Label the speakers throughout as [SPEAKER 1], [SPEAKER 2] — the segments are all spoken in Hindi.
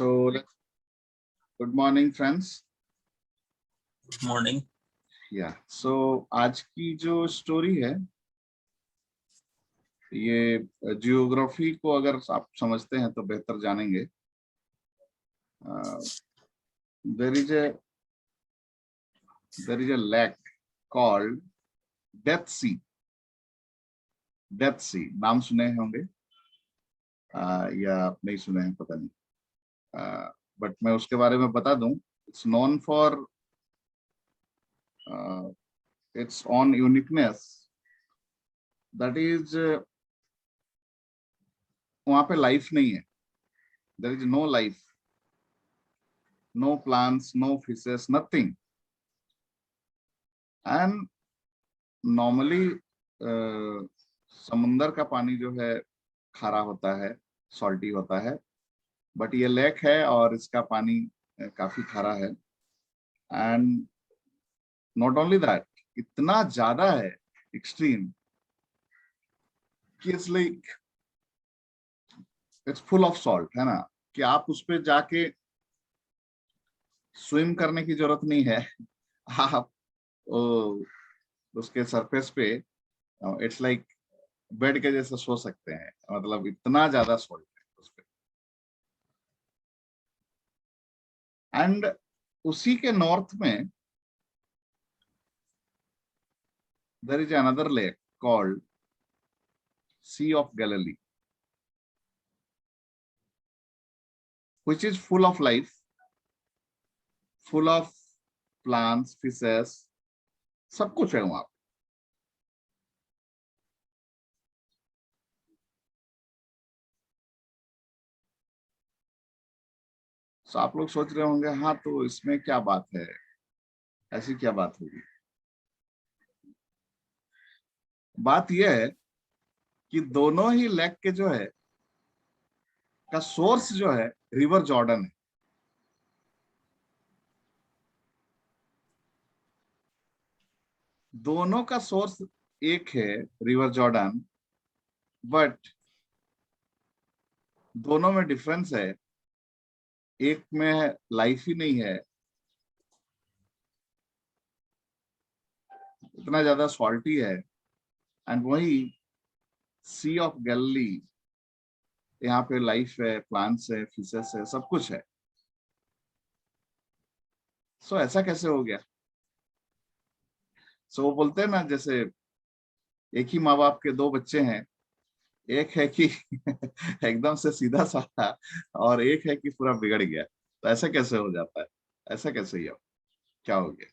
[SPEAKER 1] So, good morning, friends.
[SPEAKER 2] Good morning.
[SPEAKER 1] Yeah. So, आज की जो स्टोरी है, ये जियोग्राफी को अगर आप समझते हैं तो बेहतर जानेंगे. There is a lake called Death Sea. Death Sea नाम सुने होंगे या नहीं सुने हैं पता नहीं. बट मैं उसके बारे में बता दूं. It's known for its own uniqueness. That is, वहां पे लाइफ नहीं है. There is no life, no plants, no fishes, nothing. And normally समुंदर का पानी जो है खारा होता है, सॉल्टी होता है, बट ये लेक है और इसका पानी काफी खारा है. एंड नॉट ओनली दैट, इतना ज्यादा है एक्सट्रीम कि इट्स फुल ऑफ सॉल्ट, है ना, कि आप उस पे जाके स्विम करने की जरूरत नहीं है. आप उसके सरफेस पे इट्स लाइक बेड के जैसे सो सकते हैं. मतलब इतना ज्यादा सॉल्ट है उस पे. एंड उसी के नॉर्थ में there is another lake called Sea of Galilee, which is full of life, full of plants, fishes, सब कुछ है वहां. तो आप लोग सोच रहे होंगे, हाँ तो इसमें क्या बात है, ऐसी क्या बात होगी. बात यह है कि दोनों ही लेक के जो है का सोर्स जो है रिवर जॉर्डन है. दोनों का सोर्स एक है, रिवर जॉर्डन, बट दोनों में डिफरेंस है. एक में लाइफ ही नहीं है, इतना ज्यादा सॉल्टी है. एंड वही सी ऑफ गैलिली, यहाँ पे लाइफ है, प्लांट्स है, फिशेस है, सब कुछ है. सो ऐसा कैसे हो गया. सो वो बोलते हैं ना, जैसे एक ही माँ बाप के दो बच्चे हैं, एक है कि एकदम से सीधा साधा, और एक है कि पूरा बिगड़ गया. तो ऐसा कैसे हो जाता है, ऐसा कैसे ही क्या हो गया.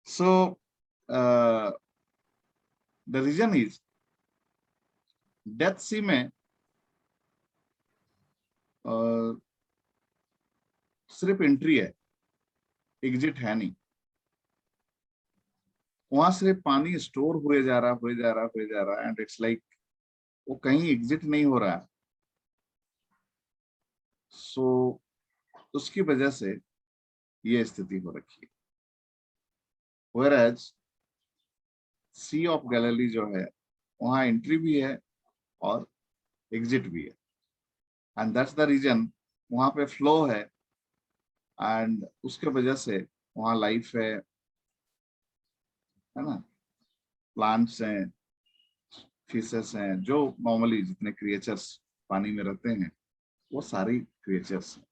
[SPEAKER 1] सो द रीजन इज, डेथ सी में सिर्फ एंट्री है, एग्जिट है नहीं. वहां सिर्फ पानी स्टोर हुए जा रहा, हुए जा रहा, हुए जा रहा, एंड इट्स लाइक वो कहीं एग्जिट नहीं हो रहा. सो उसकी वजह से ये स्थिति हो रखी है. Whereas सी ऑफ गैलिली जो है, वहां एंट्री भी है और एग्जिट भी है. एंड दैट्स द रीजन वहां पे फ्लो है, एंड उसके वजह से वहां लाइफ है ना. प्लांट्स हैं, फिशेस हैं, जो नॉर्मली जितने क्रिएचर्स पानी में रहते हैं वो सारी क्रिएचर्स हैं.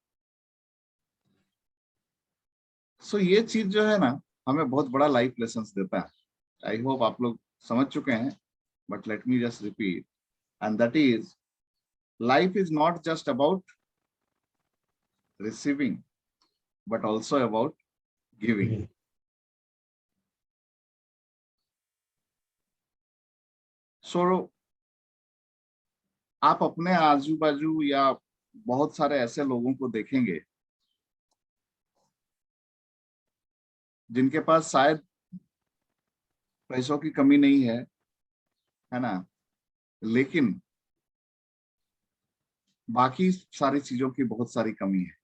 [SPEAKER 1] सो ये चीज जो है ना, हमें बहुत बड़ा लाइफ लेसन देता है. आई होप आप लोग समझ चुके हैं, but let me just repeat. And that is, life is not just about receiving, but also about giving. So आप अपने आजू बाजू या बहुत सारे ऐसे लोगों को देखेंगे जिनके पास शायद पैसों की कमी नहीं है ना, लेकिन बाकी सारी चीजों की बहुत सारी कमी है.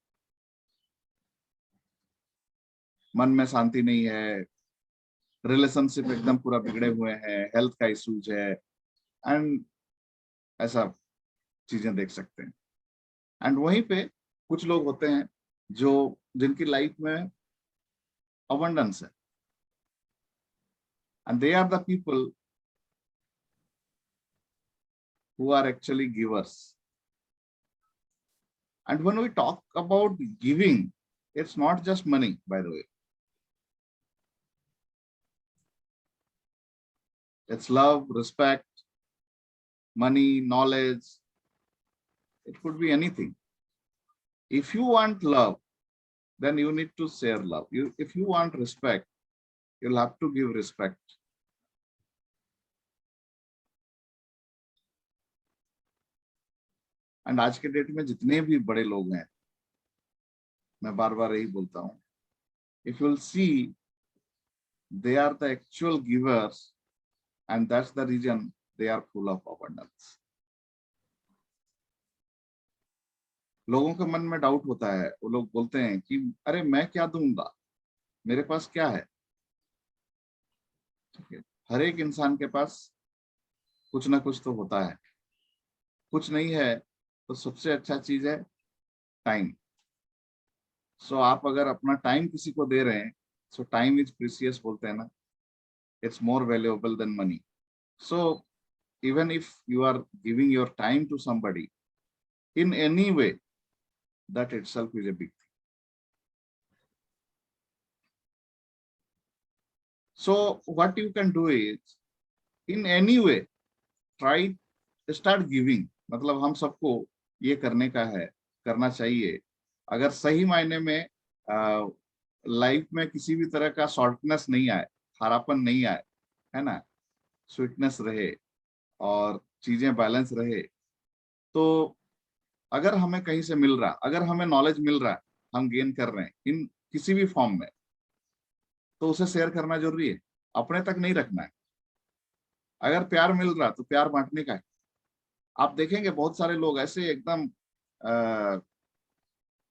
[SPEAKER 1] मन में शांति नहीं है, रिलेशनशिप एकदम पूरा बिगड़े हुए हैं, हेल्थ का इश्यूज है, एंड ऐसा चीजें देख सकते हैं। एंड वहीं पे कुछ लोग होते हैं जो जिनकी लाइफ में अबंडेंस है, and they are the people who are actually givers. And when we talk about giving, it's not just money, by the way. It's love, respect, money, knowledge. It could be anything. If you want love, then you need to share love. If you want respect, you'll have to give respect. And आज के डेट में जितने भी बड़े लोग हैं, मैं बार बार यही बोलता हूँ, if you'll see, they are the actual givers, and that's the reason they are full of abundance. लोगों के मन में डाउट होता है, वो लोग बोलते हैं कि अरे मैं क्या दूंगा, मेरे पास क्या है। हर एक इंसान के पास कुछ ना कुछ तो होता है, कुछ नहीं है तो सबसे अच्छा चीज है टाइम। सो आप अगर अपना टाइम किसी को दे रहे हैं, सो टाइम इज प्रीसियस बोलते हैं ना, it's more valuable than money. So even if you are giving your time to somebody in any way, that itself is a big thing. So what you can do is, in any way, try start giving. मतलब हम सबको ये करने का है, करना चाहिए। अगर सही मायने में लाइफ में किसी भी तरह का सॉल्टनेस नहीं आए, खारापन नहीं आए, है ना, स्वीटनेस रहे और चीजें बैलेंस रहे, तो अगर हमें कहीं से मिल रहा, अगर हमें नॉलेज मिल रहा है, हम गेन कर रहे हैं इन किसी भी फॉर्म में, तो उसे शेयर करना जरूरी है, अपने तक नहीं रखना है। अगर प्यार मिल रहा तो प्यार बांटने का है। आप देखेंगे बहुत सारे लोग ऐसे एकदम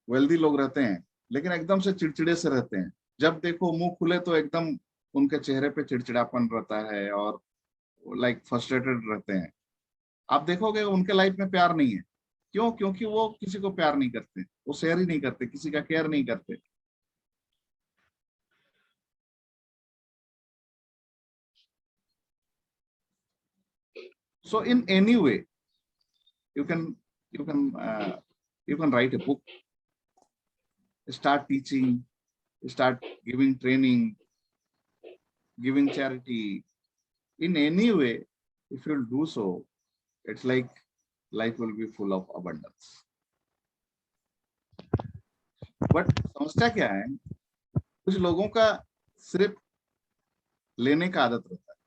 [SPEAKER 1] वेल्दी लोग रहते हैं, लेकिन एकदम से चिड़चिड़े से रहते हैं। जब देखो मुंह खुले तो एकदम उनके चेहरे पे चिड़चिड़ापन रहता है और लाइक फ्रस्ट्रेटेड रहते हैं। आप देखोगे उनके लाइफ में प्यार नहीं है। क्यों? क्योंकि वो किसी को प्यार नहीं करते, वो शेयर ही नहीं करते, किसी का केयर नहीं करते। So in any way, you can you can uh, you can write a book, start teaching, start giving training, giving charity. In any way, if you'll do so, it's like life will be full of abundance. But समस्या क्या है, कुछ लोगों का सिर्फ लेने का आदत रहता है,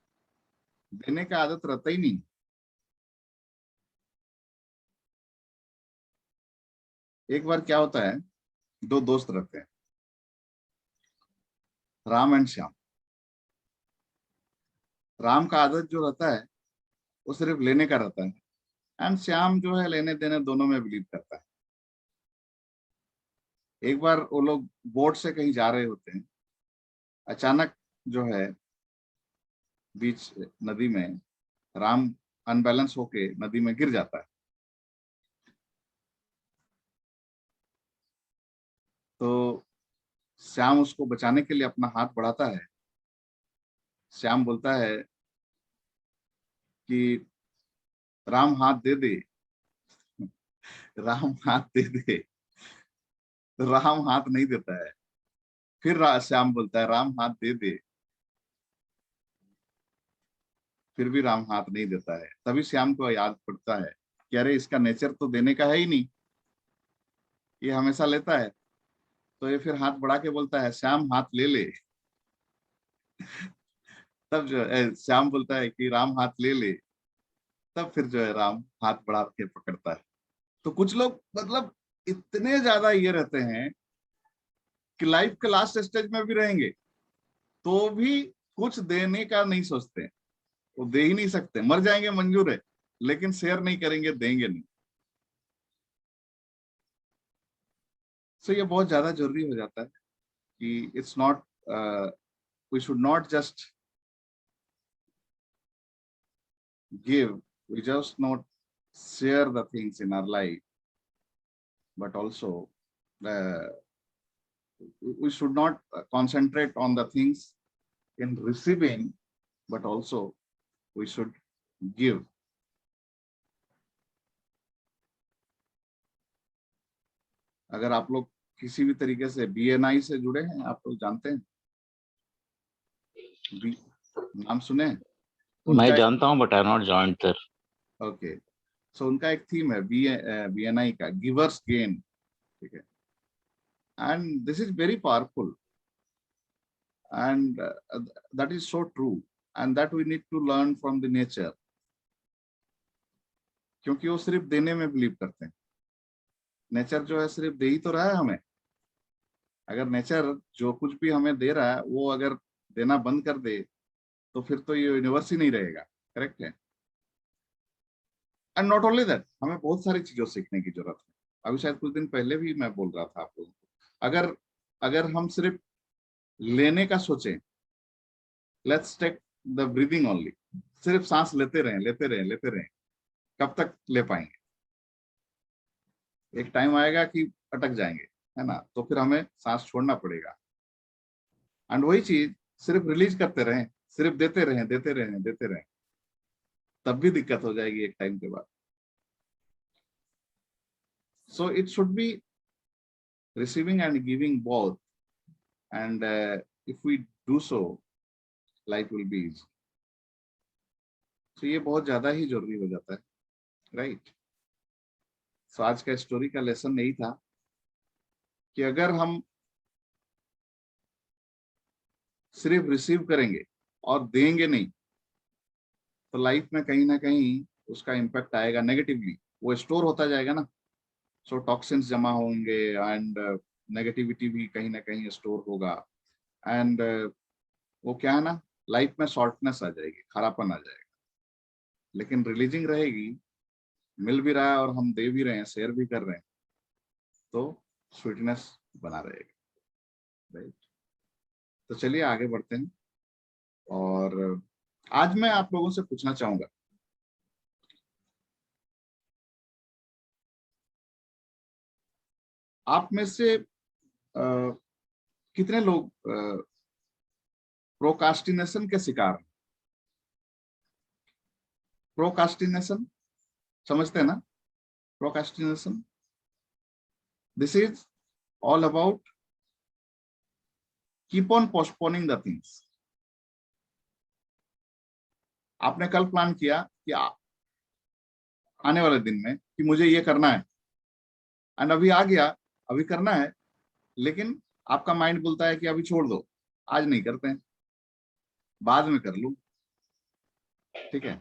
[SPEAKER 1] देने का आदत रहता ही नहीं। एक बार क्या होता है, दो दोस्त रहते हैं, राम एंड श्याम। राम का आदत जो रहता है वो सिर्फ लेने का रहता है, एंड श्याम जो है लेने देने दोनों में बिलीव करता है। एक बार वो लोग बोट से कहीं जा रहे होते हैं, अचानक जो है बीच नदी में राम अनबैलेंस होके नदी में गिर जाता है। तो श्याम उसको बचाने के लिए अपना हाथ बढ़ाता है। श्याम बोलता है कि राम हाथ दे दे, राम हाथ दे दे। तो राम हाथ नहीं देता है। फिर श्याम बोलता है राम हाथ दे दे, फिर भी राम हाथ नहीं देता है। तभी श्याम को याद पड़ता है कि अरे इसका नेचर तो देने का है ही नहीं, ये हमेशा लेता है। तो ये फिर हाथ बढ़ा के बोलता है श्याम हाथ ले ले। तब जो है श्याम बोलता है कि राम हाथ ले ले, तब फिर जो है राम हाथ बढ़ा के पकड़ता है। तो कुछ लोग मतलब इतने ज्यादा ये रहते हैं कि लाइफ के लास्ट स्टेज में भी रहेंगे तो भी कुछ देने का नहीं सोचते, वो दे ही नहीं सकते। मर जाएंगे मंजूर है, लेकिन शेयर नहीं करेंगे, देंगे नहीं। सो ये बहुत ज्यादा जरूरी हो जाता है कि it's not, we should not just give, we just not share the things in our life, but also we should not concentrate on the things in receiving, but also we should give. अगर आप लोग किसी भी तरीके से BNI से जुड़े हैं, आप लोग जानते हैं, नाम सुने?
[SPEAKER 3] मैं जानता हूं, but I not joined there.
[SPEAKER 1] Okay, so उनका एक थीम है BNI का, गिवर्स गेन, ठीक है, and this is very powerful and that is so true and that we need to learn from the nature, क्योंकि वो सिर्फ देने में बिलीव करते हैं. नेचर जो है सिर्फ दे ही तो रहा है हमें. अगर नेचर जो कुछ भी हमें दे रहा है वो अगर देना बंद कर दे तो फिर तो ये यूनिवर्स ही नहीं रहेगा. करेक्ट है. एंड नॉट ओनली दैट, हमें बहुत सारी चीजों सीखने की जरूरत है. अभी शायद कुछ दिन पहले भी मैं बोल रहा था आप लोगों को, अगर हम सिर्फ लेने का सोचें, let's take the breathing only, सिर्फ सांस लेते रहें, कब तक ले पाएंगे? एक टाइम आएगा कि अटक जाएंगे, है ना, तो फिर हमें सांस छोड़ना पड़ेगा. एंड वही चीज सिर्फ रिलीज करते रहें, सिर्फ देते रहें, तब भी दिक्कत हो जाएगी एक टाइम के बाद. So it should be receiving and giving both, and if we do so life will be easy. तो ये बहुत ज्यादा ही जरूरी हो जाता है, राइट. सो आज का स्टोरी का लेसन यही था कि अगर हम सिर्फ रिसीव करेंगे और देंगे नहीं तो लाइफ में कहीं ना कहीं उसका इम्पैक्ट आएगा नेगेटिवली. वो स्टोर होता जाएगा ना, सो टॉक्सिन्स जमा होंगे एंड नेगेटिविटी भी कहीं ना कहीं स्टोर होगा. एंड वो क्या है ना, लाइफ में शॉर्टनेस आ जाएगी, खारापन आ जाएगा. लेकिन रिलीजिंग रहेगी, मिल भी रहा है और हम दे भी रहे हैं, शेयर भी कर रहे हैं, तो स्वीटनेस बना रहेगा, राइट. तो चलिए आगे बढ़ते हैं. और आज मैं आप लोगों से पूछना चाहूंगा, आप में से कितने लोग प्रोकास्टिनेशन के शिकार हैं? प्रोकास्टिनेशन समझते हैं ना? Procrastination, this is all about keep on postponing the things. आपने कल प्लान किया कि आने वाले दिन में कि मुझे ये करना है, एंड अभी आ गया, अभी करना है, लेकिन आपका माइंड बोलता है कि अभी छोड़ दो, आज नहीं करते हैं, बाद में कर लूं, ठीक है.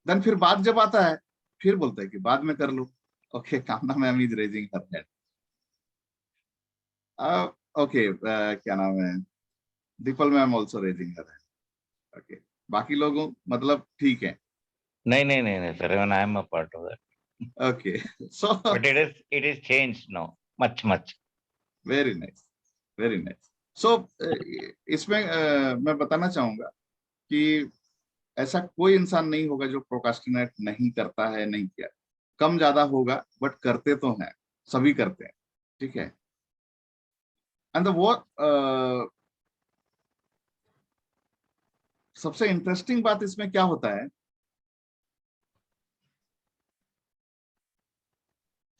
[SPEAKER 1] देन फिर बाद जब आता है फिर बोलता है कि बाद में कर लूं. ओके, कामना ma'am is raising her hand. Okay, क्या नाम है, the people ma'am also raising her hand. Okay, बाकी लोगों मतलब ठीक है?
[SPEAKER 3] नहीं sir, even I am a part of that.
[SPEAKER 1] Okay, so
[SPEAKER 3] But it is changed now, much.
[SPEAKER 1] very nice, very nice. So इसमें मैं बताना चाहूंगा कि ऐसा कोई इंसान नहीं होगा जो प्रोकास्टिनेट नहीं करता है, नहीं किया. कम ज्यादा होगा, बट करते तो हैं, सभी करते हैं, ठीक है. एंड वो सबसे इंटरेस्टिंग बात इसमें क्या होता है,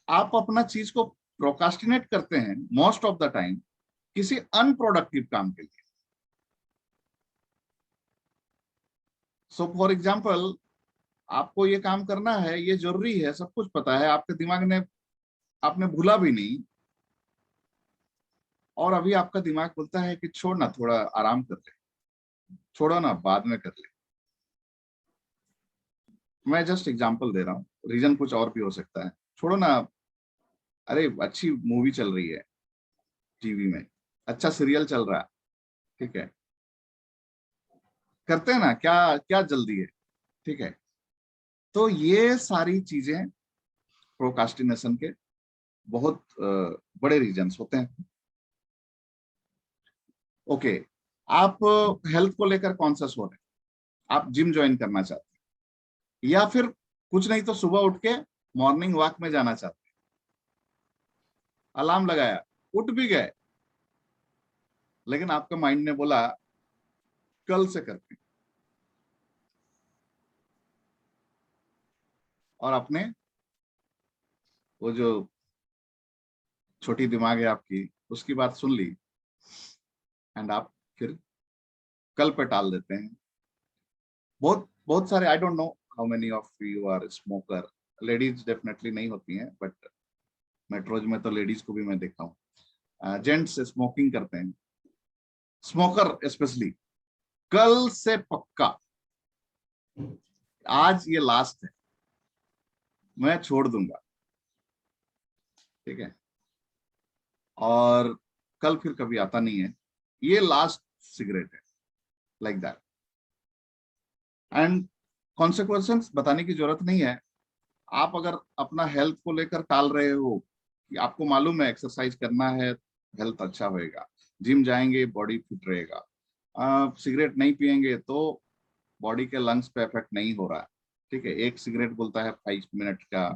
[SPEAKER 1] आप अपना चीज को प्रोकास्टिनेट करते हैं मोस्ट ऑफ द टाइम किसी अनप्रोडक्टिव काम के लिए. सो फॉर एग्जाम्पल, आपको ये काम करना है, ये जरूरी है, सब कुछ पता है, आपके दिमाग ने, आपने भूला भी नहीं, और अभी आपका दिमाग बोलता है कि छोड़ ना, थोड़ा आराम कर ले, छोड़ो ना, बाद में कर ले. मैं जस्ट एग्जांपल दे रहा हूँ, रीजन कुछ और भी हो सकता है. छोड़ो ना, अरे अच्छी मूवी चल रही है टीवी में, अच्छा सीरियल चल रहा है, ठीक है, करते हैं ना, क्या क्या जल्दी है, ठीक है. तो ये सारी चीजें प्रोकास्टिनेशन के बहुत बड़े रीजन्स होते हैं. ओके, आप हेल्थ को लेकर कॉन्शियस हो रहे हैं, आप जिम ज्वाइन करना चाहते हैं, या फिर कुछ नहीं तो सुबह उठ के मॉर्निंग वॉक में जाना चाहते हैं, अलार्म लगाया, उठ भी गए, लेकिन आपका माइंड ने बोला कल से करते हैं, और आपने वो जो छोटी दिमाग है आपकी, उसकी बात सुन ली, एंड आप फिर कल पे टाल देते हैं। बहुत बहुत सारे, I don't know how many of you are smoker, ladies definitely नहीं होती हैं, बट मेट्रोज में तो लेडीज को भी मैं देखा हूँ, जेंट्स स्मोकिंग करते हैं, स्मोकर स्पेशली, कल से पक्का, आज ये लास्ट है, मैं छोड़ दूंगा, ठीक है, और कल फिर कभी आता नहीं है, ये लास्ट सिगरेट है, लाइक दैट। एंड कॉन्सिक्वेंसेस बताने की जरूरत नहीं है। आप अगर अपना हेल्थ को लेकर टाल रहे हो, कि आपको मालूम है एक्सरसाइज करना है, हेल्थ अच्छा होएगा, जिम जाएंगे बॉडी फिट रहेगा, सिगरेट नहीं पिएंगे तो बॉडी के लंग्स पे इफेक्ट नहीं हो रहा है, ठीक है, एक सिगरेट बोलता है 5 मिनट का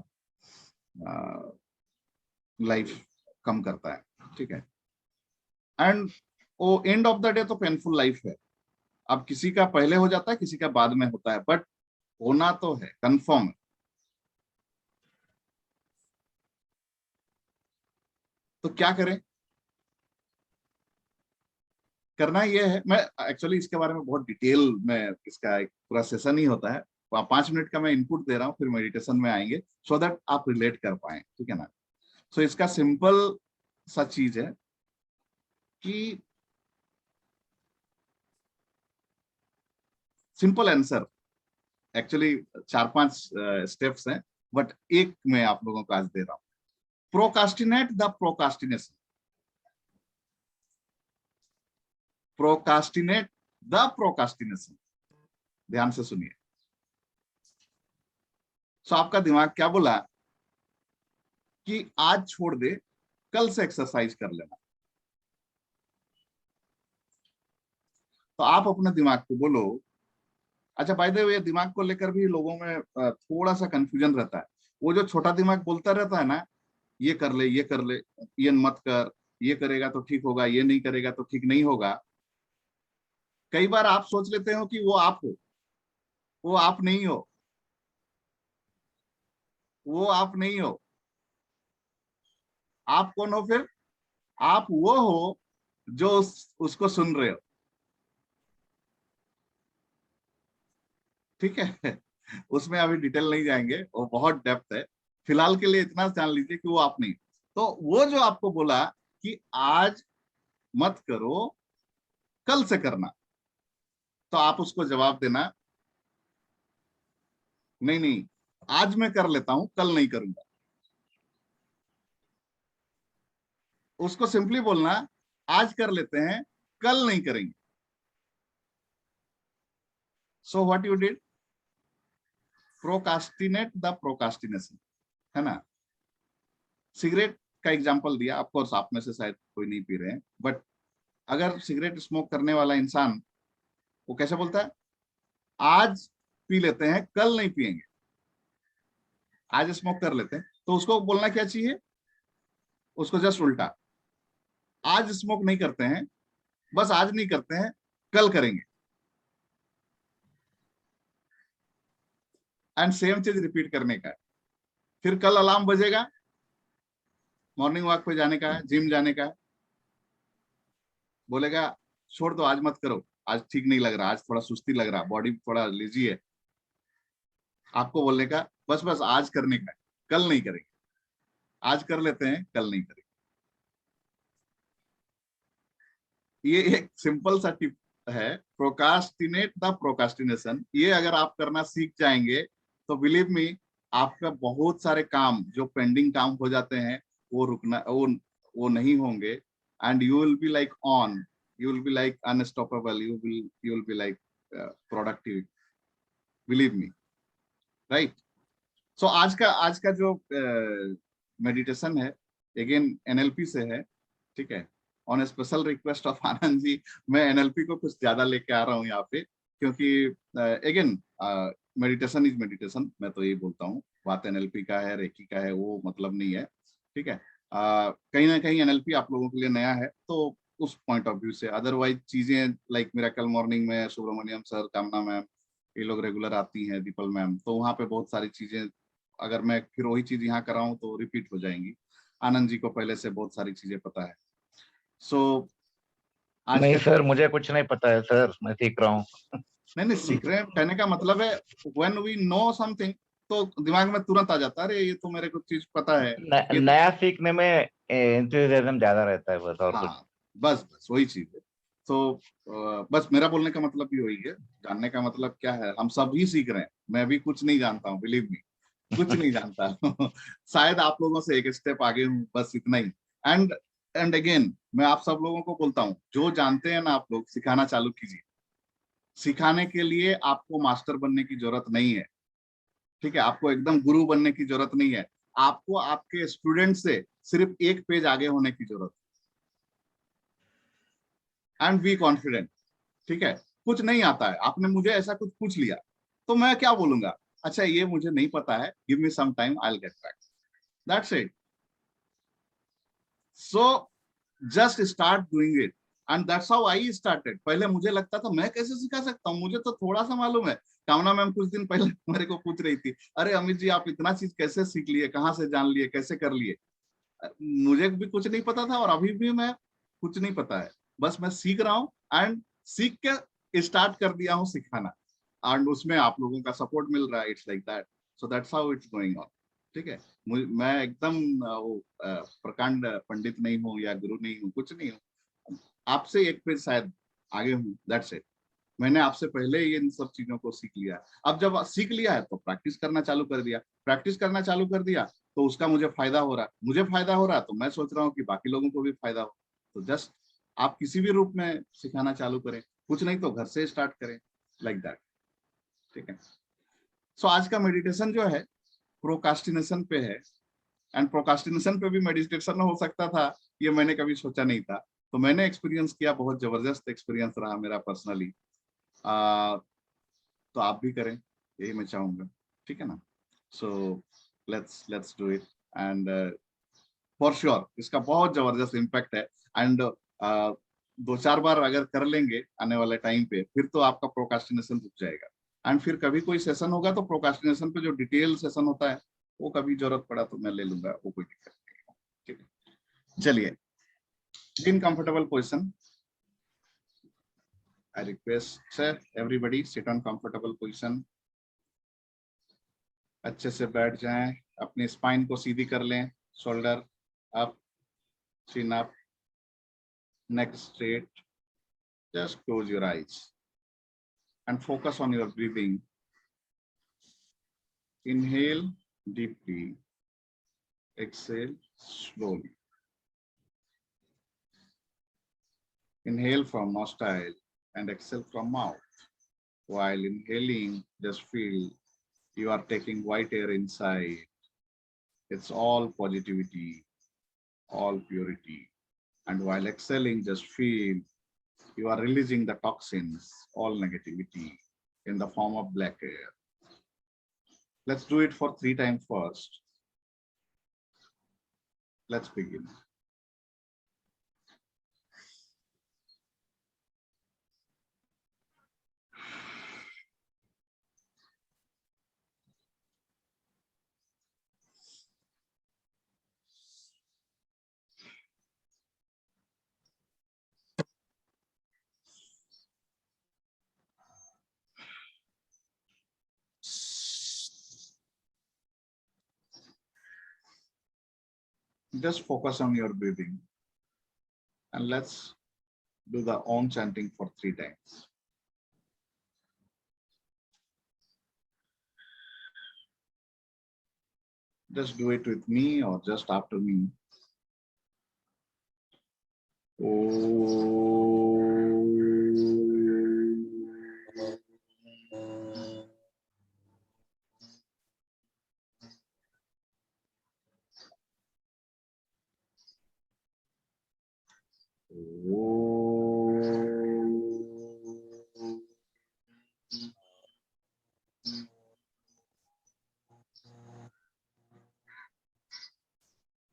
[SPEAKER 1] लाइफ कम करता है, ठीक है, एंड वो एंड ऑफ द डे तो पेनफुल लाइफ है। अब किसी का पहले हो जाता है, किसी का बाद में होता है, बट होना तो है, कंफर्म है। तो क्या करें? करना ये है, मैं एक्चुअली इसके बारे में बहुत डिटेल में, इसका एक पूरा सेशन ही होता है, 5 मिनट का मैं इनपुट दे रहा हूँ, फिर मेडिटेशन में आएंगे, सो दैट आप रिलेट कर पाए, ठीक है ना। सो इसका सिंपल सा चीज है कि सिंपल आंसर, एक्चुअली 4-5 स्टेप्स हैं, बट एक मैं आप लोगों को आज दे रहा हूं। Procrastinate the procrastination, procrastinate the procrastination, ध्यान से सुनिए। सो आपका दिमाग क्या बोला कि आज छोड़ दे, कल से एक्सरसाइज कर लेना। तो आप अपने दिमाग को बोलो, अच्छा बाय द वे दिमाग को लेकर भी लोगों में थोड़ा सा कंफ्यूजन रहता है। वो जो छोटा दिमाग बोलता रहता है ना, ये कर ले, ये कर ले, ये मत कर, ये करेगा तो ठीक होगा, ये नहीं करेगा तो ठीक नहीं होगा। कई बार आप सोच लेते हो कि वो आप हो, वो आप नहीं हो, वो आप नहीं हो। आप कौन हो फिर? आप वो हो जो उसको सुन रहे हो, ठीक है। उसमें अभी डिटेल नहीं जाएंगे, वो बहुत डेप्थ है, फिलहाल के लिए इतना जान लीजिए कि वो आप नहीं। तो वो जो आपको बोला कि आज मत करो, कल से करना, तो आप उसको जवाब देना, नहीं नहीं, आज मैं कर लेता हूं, कल नहीं करूंगा। उसको सिंपली बोलना, आज कर लेते हैं, कल नहीं करेंगे। So what you did, procrastinate the procrastination, है ना। सिगरेट का एग्जांपल दिया, ऑफ कोर्स आप में से शायद कोई नहीं पी रहे हैं, बट अगर सिगरेट स्मोक करने वाला इंसान, वो कैसे बोलता है, आज पी लेते हैं, कल नहीं पिएंगे, आज स्मोक कर लेते हैं, तो उसको बोलना क्या चाहिए, उसको जस्ट उल्टा, आज स्मोक नहीं करते हैं, बस आज नहीं करते हैं, कल करेंगे, एंड सेम चीज रिपीट करने का है। फिर कल अलार्म बजेगा, मॉर्निंग वॉक पे जाने का है, जिम जाने का है, बोलेगा छोड़ दो, आज मत करो, आज ठीक नहीं लग रहा, आज थोड़ा सुस्ती लग रहा, बॉडी थोड़ा लेजी है, आपको बोलने का बस बस आज करने का है, कल नहीं करेंगे, आज कर लेते हैं, कल नहीं करेंगे। ये एक सिंपल सा टिप है, प्रोकास्टिनेट द प्रोकास्टिनेशन। ये अगर आप करना सीख जाएंगे तो बिलीव मी, आपका बहुत सारे काम जो पेंडिंग काम हो जाते हैं, वो रुकना, वो नहीं होंगे, and you will be like on, you will be like unstoppable, you will be like productive, believe me, right. So आज का जो मेडिटेशन है, अगेन एनएलपी से है, ठीक है, on special request of Anand ji, मैं एनएलपी को कुछ ज्यादा लेके आ रहा हूँ यहाँ पे, क्योंकि अगेन मेडिटेशन इज मेडिटेशन, मैं तो यही बोलता हूँ। बात एनएलपी का है, रेकी का है, वो मतलब नहीं है, ठीक है। कहीं ना कहीं एनएलपी आप लोगों के लिए नया है, तो उस पॉइंट ऑफ व्यू से। अदरवाइज चीजें लाइक मिरेकल मॉर्निंग में सुब्रमण्यम सर, कामना मैम, ये लोग रेगुलर आती हैं, दीपल मैम, तो वहाँ पे बहुत सारी चीजें, अगर मैं फिर वही चीज यहाँ कराऊं तो रिपीट हो जाएंगी। आनंद जी को पहले से बहुत सारी चीजें पता है। सो आज
[SPEAKER 3] नहीं
[SPEAKER 1] के,
[SPEAKER 3] सर, मुझे कुछ नहीं पता है सर, मैं सीख रहा हूँ।
[SPEAKER 1] नहीं नहीं, सीख रहे हैं कहने का मतलब है व्हेन वी नो समथिंग, तो दिमाग में तुरंत आ जाता है, अरे ये तो मेरे को चीज पता है, ये तो।
[SPEAKER 3] नया सीखने में एंथुसियाज्म ज्यादा रहता है बस, और कुछ।
[SPEAKER 1] हाँ, बस बस वही चीज है। तो बस मेरा बोलने का मतलब भी वही है। जानने का मतलब क्या है, हम सब ही सीख रहे हैं, मैं भी कुछ नहीं जानता हूँ, बिलीव मी, कुछ नहीं जानता। शायद आप लोगों से एक स्टेप आगे हूँ, बस इतना ही। एंड एंड अगेन मैं आप सब लोगों को बोलता हूँ, जो जानते हैं ना आप लोग, सिखाना चालू कीजिए। सिखाने के लिए आपको मास्टर बनने की जरूरत नहीं है, ठीक है, आपको एकदम गुरु बनने की जरूरत नहीं है। आपको आपके स्टूडेंट से सिर्फ एक पेज आगे होने की जरूरत है। एंड बी कॉन्फिडेंट, ठीक है। कुछ नहीं आता है, आपने मुझे ऐसा कुछ पूछ लिया, तो मैं क्या बोलूंगा, अच्छा ये मुझे नहीं पता है, give me some time, I will get back, that's it. So just start doing it, and that's how I started. पहले मुझे लगता था मैं कैसे सिखा सकता हूँ, मुझे तो थोड़ा सा मालूम है। कामना मैम कुछ दिन पहले मेरे को पूछ रही थी, अरे अमित जी आप इतना चीज कैसे सीख लिए, कहाँ से जान लिए, कैसे कर लिए। मुझे भी कुछ नहीं पता था, और अभी भी मैं कुछ नहीं पता है, बस मैं सीख रहा हूँ। एंड सीख के स्टार्ट कर दिया हूँ सिखाना, एंड उसमें आप लोगों का सपोर्ट मिल रहा है, it's like that. So that's how it's going on, ठीक है। मैं एकदम वो प्रकांड पंडित नहीं हूँ या गुरु नहीं हूँ, कुछ नहीं हूँ। आपसे एक पेज शायद आगे हूँ, दैट्स इट। मैंने आपसे पहले ही इन सब चीजों को सीख लिया। अब जब सीख लिया है तो प्रैक्टिस करना चालू कर दिया, प्रैक्टिस करना चालू कर दिया, तो उसका मुझे फायदा हो रहा, मुझे फायदा हो रहा, तो मैं सोच रहा हूँ कि बाकी लोगों को भी फायदा हो। तो जस्ट आप किसी भी रूप में सिखाना चालू करें, कुछ नहीं तो घर से स्टार्ट करें, लाइक दैट, ठीक है। सो आज का मेडिटेशन जो है प्रोकास्टिनेशन पे है। एंड प्रोकास्टिनेशन पे भी मेडिटेशन हो सकता था, ये मैंने कभी सोचा नहीं था। तो मैंने एक्सपीरियंस किया, बहुत जबरदस्त एक्सपीरियंस रहा मेरा पर्सनली। तो आप भी करें, यही मैं चाहूंगा, ठीक है ना। So let's do it. And for sure इसका बहुत जबरदस्त इम्पैक्ट है। एंड दो चार बार अगर कर लेंगे आने वाले टाइम पे, फिर तो आपका प्रोकास्टिनेशन रुक जाएगा। एंड फिर कभी कोई सेशन होगा तो प्रोकास्टिनेशन पे जो डिटेल सेशन होता है, वो कभी जरूरत पड़ा तो मैं ले लूंगा, वो कोई दिक्कत नहीं है, ठीक है। चलिए, in comfortable position, I request everybody sit on comfortable position. अच्छे से बैठ जाएं, अपनी स्पाइन को सीधी कर लें, shoulder up, chin up, neck straight. Just close your eyes and focus on your breathing. Inhale deeply, exhale slowly. Inhale from nostril and exhale from mouth. While inhaling, just feel you are taking white air inside. It's all positivity, all purity. And while exhaling, just feel you are releasing the toxins, all negativity in the form of black air. Let's do it for 3 times first. Let's begin. Just focus on your breathing and let's do the Om chanting for 3 times. Just do it with me or just after me.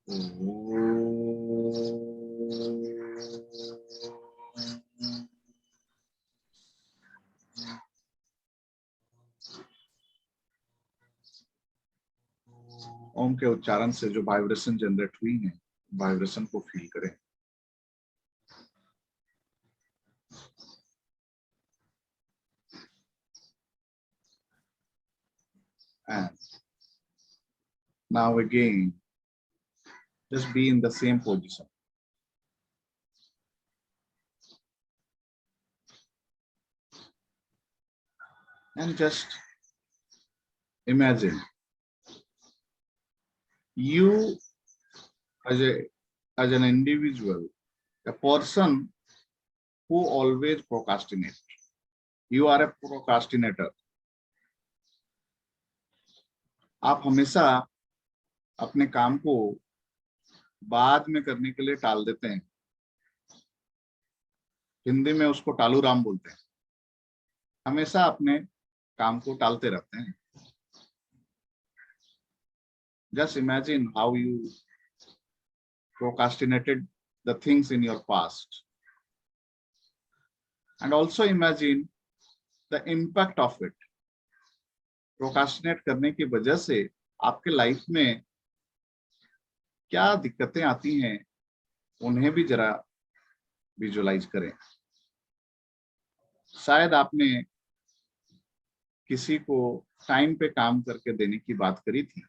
[SPEAKER 1] ओम के उच्चारण से जो वाइब्रेशन जनरेट हुई है, वाइब्रेशन को फील करें। And now again, just be in the same position. And just imagine you as an individual, a person who always procrastinate. You are a procrastinator. आप हमेशा अपने काम को बाद में करने के लिए टाल देते हैं। हिंदी में उसको टालू राम बोलते हैं। हमेशा अपने काम को टालते रहते हैं। Just imagine how you procrastinated the things in your past. And also imagine the impact of it. Procrastinate करने की वजह से आपके लाइफ में क्या दिक्कतें आती हैं, उन्हें भी जरा विजुअलाइज करें। शायद आपने किसी को टाइम पे काम करके देने की बात करी थी,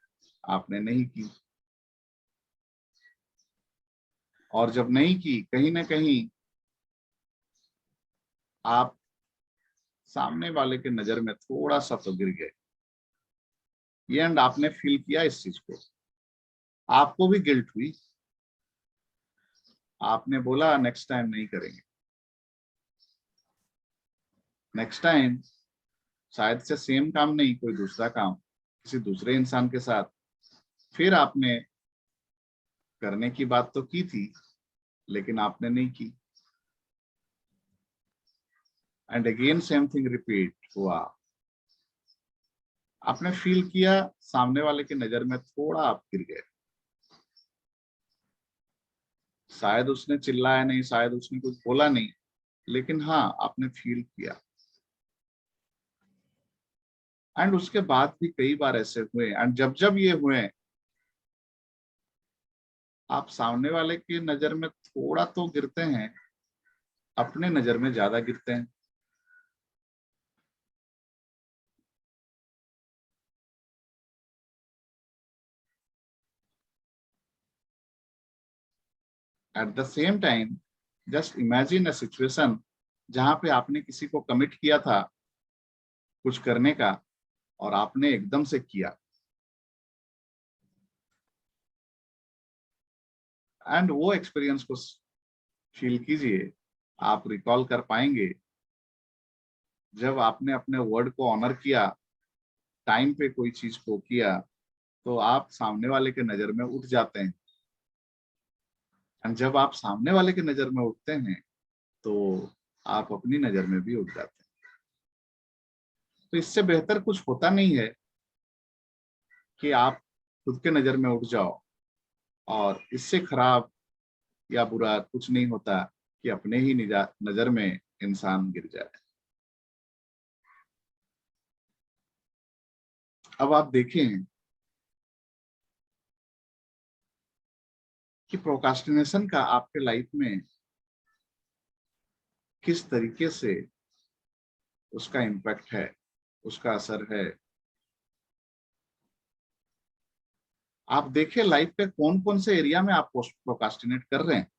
[SPEAKER 1] आपने नहीं की, और जब नहीं की, कहीं ना कहीं आप सामने वाले के नजर में थोड़ा सा तो गिर गए। एंड आपने फील किया इस चीज को, आपको भी गिल्ट हुई, आपने बोला नेक्स्ट टाइम नहीं करेंगे। नेक्स्ट टाइम शायद से सेम काम नहीं, कोई दूसरा काम किसी दूसरे इंसान के साथ, फिर आपने करने की बात तो की थी लेकिन आपने नहीं की। And again same thing repeat हुआ। आपने फील किया, सामने वाले की नजर में थोड़ा आप गिर गए। शायद उसने चिल्लाया नहीं, शायद उसने कुछ बोला नहीं, लेकिन हाँ आपने फील किया। एंड उसके बाद भी कई बार ऐसे हुए, एंड जब जब ये हुए, आप सामने वाले की नजर में थोड़ा तो गिरते हैं, अपने नजर में ज्यादा गिरते हैं। At the same time just imagine a situation जहां पे आपने किसी को कमिट किया था कुछ करने का और आपने एकदम से किया। एंड वो एक्सपीरियंस को फील कीजिए। आप रिकॉल कर पाएंगे जब आपने अपने वर्ड को ऑनर किया, टाइम पे कोई चीज को किया, तो आप सामने वाले के नजर में उठ जाते हैं। और जब आप सामने वाले के नजर में उठते हैं तो आप अपनी नजर में भी उठ जाते हैं। तो इससे बेहतर कुछ होता नहीं है कि आप खुद के नजर में उठ जाओ, और इससे खराब या बुरा कुछ नहीं होता कि अपने ही नजर में इंसान गिर जाए। अब आप देखें कि प्रोकास्टिनेशन का आपके लाइफ में किस तरीके से उसका इम्पैक्ट है, उसका असर है। आप देखें लाइफ के कौन कौन से एरिया में आप प्रोकास्टिनेट कर रहे हैं।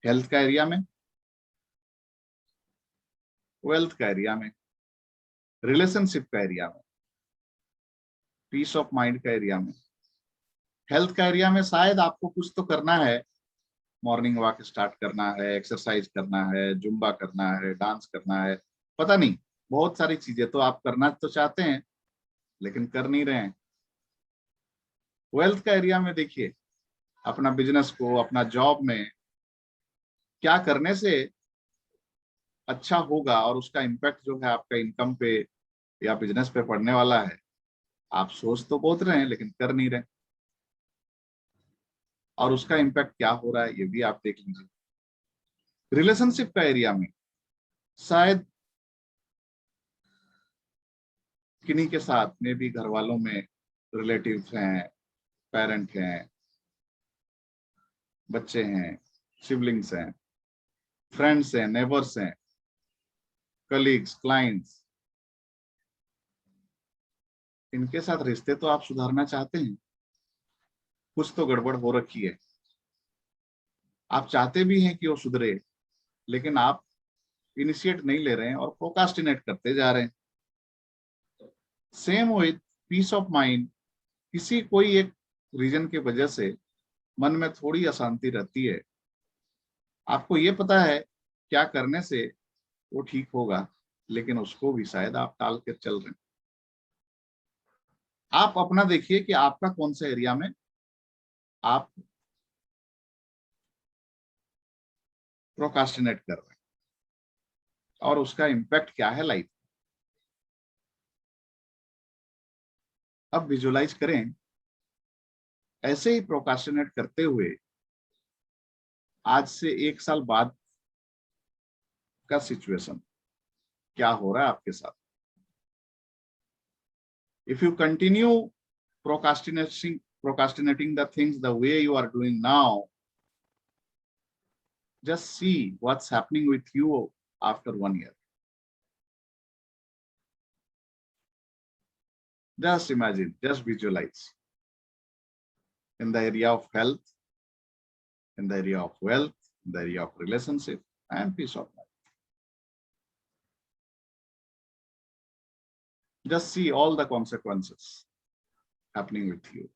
[SPEAKER 1] हेल्थ का एरिया में, वेल्थ का एरिया में, रिलेशनशिप का एरिया में, पीस ऑफ माइंड का एरिया में। हेल्थ का एरिया में शायद आपको कुछ तो करना है, मॉर्निंग वॉक स्टार्ट करना है, एक्सरसाइज करना है, जुम्बा करना है, डांस करना है, पता नहीं बहुत सारी चीजें तो आप करना तो चाहते हैं लेकिन कर नहीं रहे हैं। वेल्थ का एरिया में देखिए, अपना बिजनेस को, अपना जॉब में क्या करने से अच्छा होगा और उसका इम्पैक्ट जो है आपका इनकम पे या बिजनेस पे पड़ने वाला है, आप सोच तो बहुत रहे हैं लेकिन कर नहीं रहे। और उसका इम्पैक्ट क्या हो रहा है ये भी आप देख लीजिए। रिलेशनशिप का एरिया में शायद किन्हीं के साथ में भी घर वालों में रिलेटिव्स हैं, पेरेंट हैं, बच्चे हैं, सिबलिंग्स हैं, फ्रेंड्स हैं, नेबर्स हैं, कलीग्स, क्लाइंट्स, इनके साथ रिश्ते तो आप सुधारना चाहते हैं, कुछ तो गड़बड़ हो रखी है। आप चाहते भी हैं कि वो सुधरे, लेकिन आप इनिशिएट नहीं ले रहे हैं और प्रोकास्टिनेट करते जा रहे हैं। Same with peace of mind, किसी कोई एक रीजन की वजह से मन में थोड़ी अशांति रहती है। आपको ये पता है क्या करने से वो ठीक होगा, लेकिन उसको भी शायद आप टाल कर चल रहे हैं। आप अपना देखिए कि आपका कौन सा एरिया में आप प्रोकास्टिनेट कर रहे हैं और उसका इम्पैक्ट क्या है लाइफ। अब विजुलाइज करें, ऐसे ही प्रोकास्टिनेट करते हुए आज से 1 साल बाद का सिचुएशन क्या हो रहा है आपके साथ। If you continue procrastinating the things the way you are doing now, just see what's happening with you after 1 year. Just imagine, just visualize. In the area of health, in the area of wealth, in the area of relationship and peace of mind. Just see all the consequences happening with you.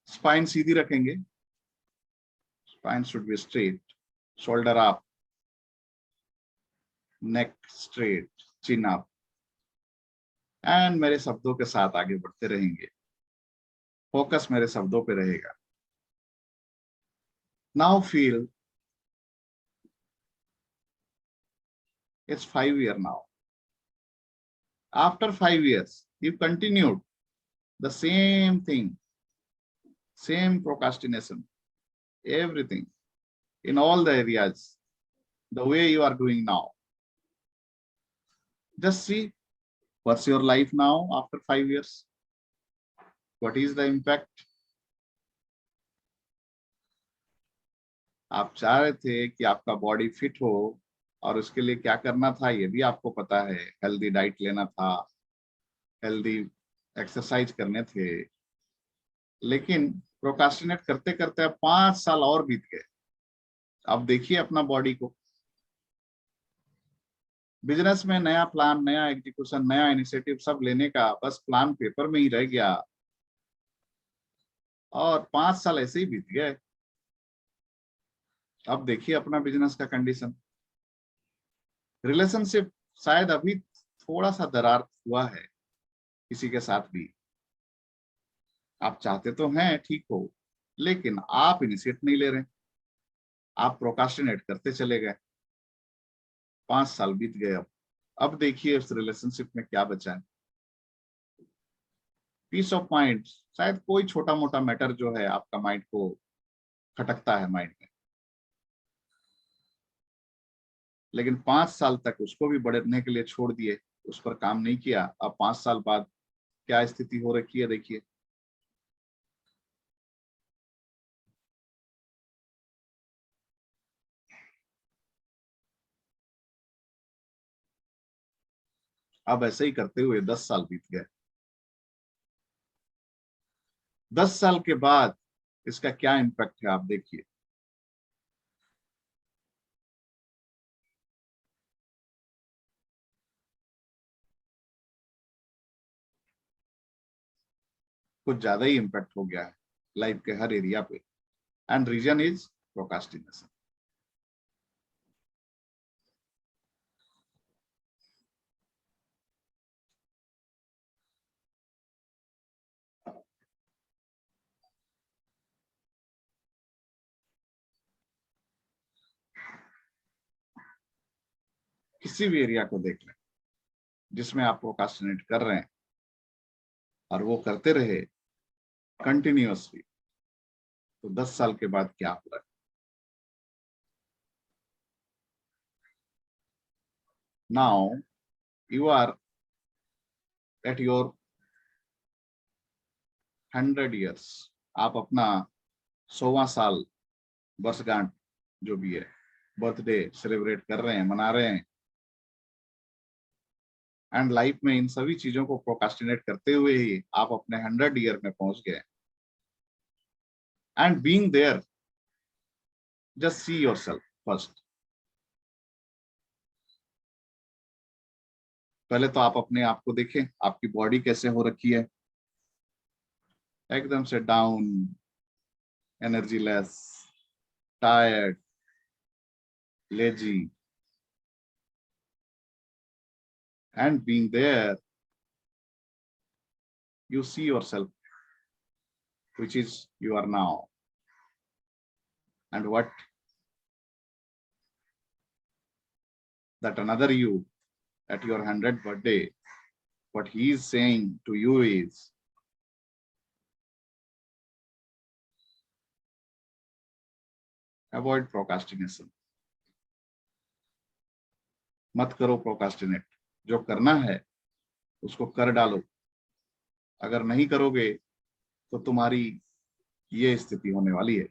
[SPEAKER 1] Spine सीधी रखेंगे. Spine should be straight. Shoulder up. Neck straight. Chin up. And मेरे शब्दों के साथ आगे बढ़ते रहेंगे. फोकस मेरे शब्दों पे रहेगा. Now feel it's 5 years now. After 5 years, you continued the same thing, same procrastination, everything in all the areas, the way you are doing now. Just see what's your life now after 5 years. What is the impact? आप चाह रहे थे कि आपका बॉडी फिट हो और उसके लिए क्या करना था ये भी आपको पता है। हेल्दी डाइट लेना था, हेल्दी एक्सरसाइज करने थे, लेकिन प्रोकास्टिनेट करते करते अब 5 साल और बीत गए। अब देखिए अपना बॉडी को। बिजनेस में नया प्लान, नया एग्जीक्यूशन, नया इनिशिएटिव सब लेने का बस प्लान पेपर में ही रह गया और 5 साल ऐसे ही बीत गए। अब देखिए अपना बिजनेस का कंडीशन। रिलेशनशिप शायद अभी थोड़ा सा दरार हुआ है किसी के साथ भी। आप चाहते तो हैं ठीक हो, लेकिन आप इनिशिएट नहीं ले रहे, आप प्रोकास्टिनेट करते चले गए। 5 साल बीत गए। अब देखिए उस रिलेशनशिप में क्या बचा है। पीस ऑफ माइंड, शायद कोई छोटा मोटा मैटर जो है आपका माइंड को खटकता है माइंड में, लेकिन 5 साल तक उसको भी बढ़ने के लिए छोड़ दिए, उस पर काम नहीं किया। अब 5 साल बाद क्या स्थिति हो रखी है देखिए। अब ऐसे ही करते हुए 10 साल बीत गए। 10 साल के बाद इसका क्या इम्पैक्ट है आप देखिए। कुछ ज्यादा ही इम्पैक्ट हो गया है लाइफ के हर एरिया पे, एंड रीजन इज प्रोकास्टिनेशन। किसी भी एरिया को देख लें जिसमें आप प्रोकास्टिनेट कर रहे हैं, और वो करते रहे कंटिन्यूअसली, तो 10 साल के बाद क्या हो रहा है? Now you are at your 100 years, आप अपना 100वां साल वर्षगांठ जो भी है, बर्थडे सेलिब्रेट कर रहे हैं, मना रहे हैं। एंड लाइफ में इन सभी चीजों को प्रोकास्टिनेट करते हुए ही आप अपने 100 ईयर में पहुंच गए। And being there, just see yourself first. पहले तो आप अपने आप को देखें, आपकी बॉडी कैसे हो रखी है, एकदम से down, energyless, tired, lazy. And being there, you see yourself, which is you are now, and what that another you at your 100th birthday, what he is saying to you is, avoid procrastination. मत करो प्रोकास्टिनेट, जो करना है उसको कर डालो। अगर नहीं करोगे तो तुम्हारी ये स्थिति होने वाली है।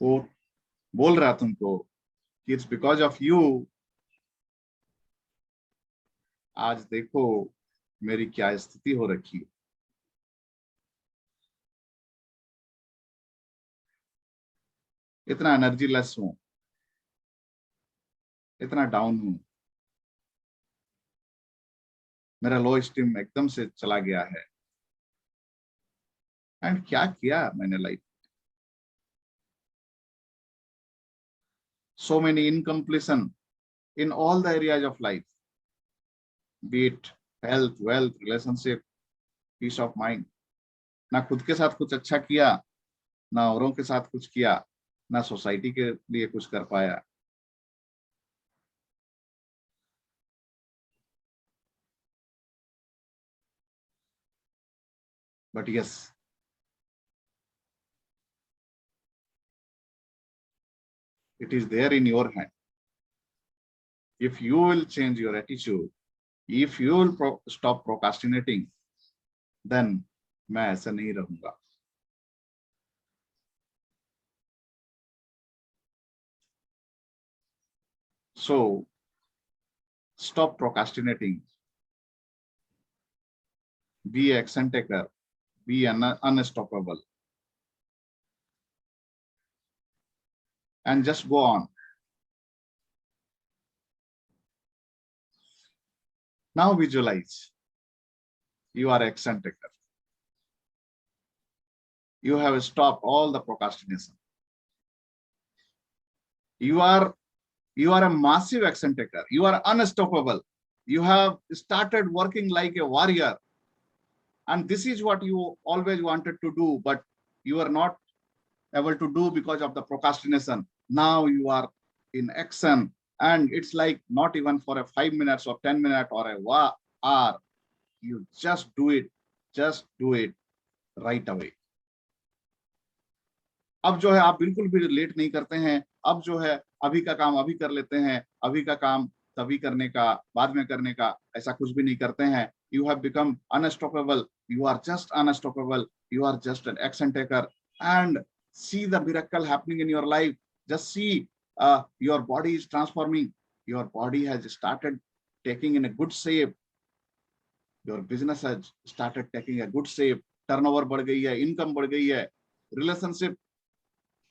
[SPEAKER 1] वो बोल रहा तुमको कि इट्स बिकॉज ऑफ यू, आज देखो मेरी क्या स्थिति हो रखी है। इतना एनर्जीलेस हूं, इतना डाउन हूं, मेरा लो स्टीम एकदम से चला गया है। एंड क्या किया मैंने life, so many incompletion in all the areas of life, be it health, wealth, relationship, peace of mind। ना खुद के साथ कुछ अच्छा किया, ना औरों के साथ कुछ किया, ना सोसाइटी के लिए कुछ कर पाया। But yes, it is there in your hand. If you will change your attitude, if you will stop procrastinating, then मैं ऐसा नहीं रहूंगा। So stop procrastinating, be action taker, be unstoppable, and just go on. Now visualize you are action taker. You have stopped all the procrastination. You are a massive action taker. You are unstoppable. You have started working like a warrior. And this is what you always wanted to do, but you are not able to do because of the procrastination. Now you are in action, and it's like not even for a 5 minutes or 10 minutes or a hour. You just do it right away. अब जो है आप बिल्कुल भी लेट नहीं करते हैं। अब जो है अभी का काम अभी कर लेते हैं, अभी का काम तभी करने का, बाद में करने का, ऐसा कुछ भी नहीं करते हैं। You have become unstoppable. You are just unstoppable. You are just an action taker, and see the miracle happening in your life. Just see your body is transforming. Your body has started taking in a good shape. Your business has started taking a good shape. Turnover बढ़ गई है, income बढ़ गई है, relationship,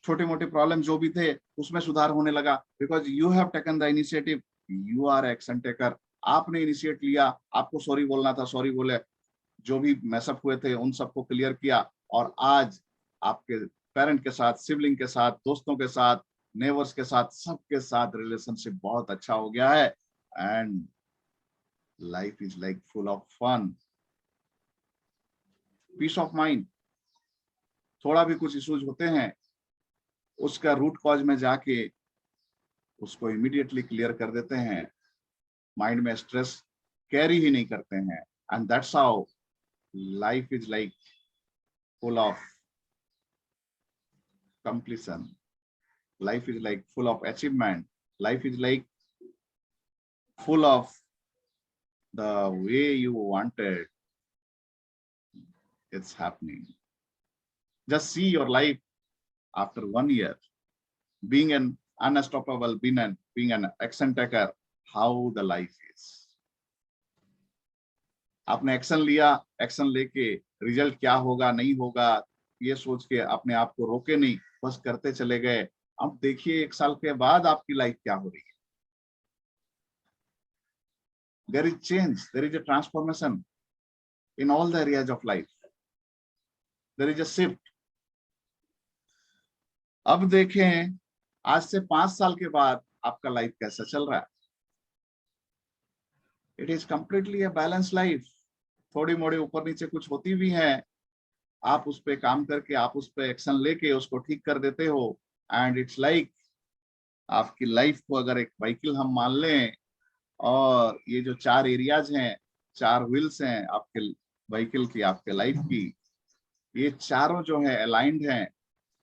[SPEAKER 1] छोटे मोटे प्रॉब्लम जो भी थे उसमें सुधार होने लगा। Because you have taken the initiative, you are action taker. आपने इनिशिएट लिया, आपको सॉरी बोलना था, सॉरी बोले, जो भी मैसअप हुए थे उन सबको क्लियर किया, और आज आपके पेरेंट के साथ, सिबलिंग के साथ, दोस्तों के साथ, नेबर्स के साथ, सबके साथ रिलेशनशिप बहुत अच्छा हो गया है। And life is like full of fun, peace of mind. थोड़ा भी कुछ इश्यूज होते हैं, उसका रूट कॉज में जाके उसको इमीडिएटली क्लियर कर देते हैं। माइंड में स्ट्रेस कैरी ही नहीं करते हैं, and that's how life is like full of completion. Life is like full of achievement. Life is like full of the way you wanted. It's happening. Just see your life after 1 year, being an unstoppable, being an action taker, how the life is. आपने एक्शन लिया, एक्शन लेके रिजल्ट क्या होगा नहीं होगा ये सोच के अपने आप को रोके नहीं, बस करते चले गए। अब देखिए 1 साल के बाद आपकी लाइफ क्या हो रही है। There is change, there is a transformation in all the areas of life. There is a shift. अब देखें आज से 5 साल के बाद आपका लाइफ कैसा चल रहा है। It is completely a balance life. थोड़ी मोड़ी ऊपर नीचे कुछ होती भी हैं, आप उस पे काम करके आप उस पे एक्शन लेके उसको ठीक कर देते हो, एंड इट्स लाइक आपकी लाइफ को अगर एक व्हीकल हम मान लें, और ये जो 4 एरियाज हैं, 4 व्हील्स हैं आपके व्हीकल की, आपके लाइफ की, ये चारों जो है अलाइंड हैं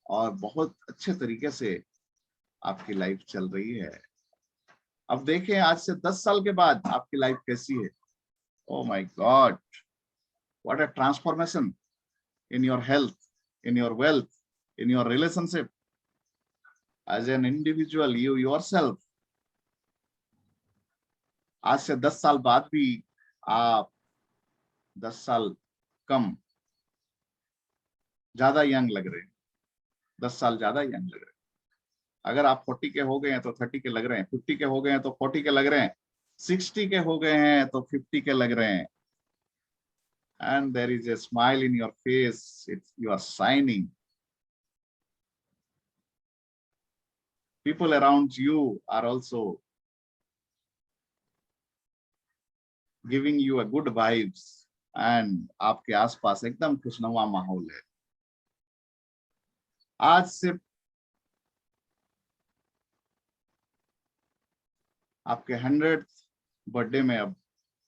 [SPEAKER 1] और बहुत अच्छे तरीके से आपकी लाइफ चल रही है। अब देखें आज से 10 साल के बाद आपकी लाइफ कैसी है। Oh my God, what a transformation in your health, in your wealth, in your relationship, as an individual, you yourself. आज से 10 साल बाद भी आप 10 साल कम ज्यादा यंग लग रहे हैं, 10 साल ज्यादा यंग लग रहे हैं। अगर आप 40 के हो गए हैं तो 30 के लग रहे हैं, 50 के हो गए हैं तो 40 के लग रहे हैं, 60 के हो गए हैं तो 50 के लग रहे हैं, and there is a smile in your face, you are shining. People around you are also giving you a good vibes, and आपके आसपास एकदम खुशनुमा माहौल है। आज से आपके 100th बर्थडे में अब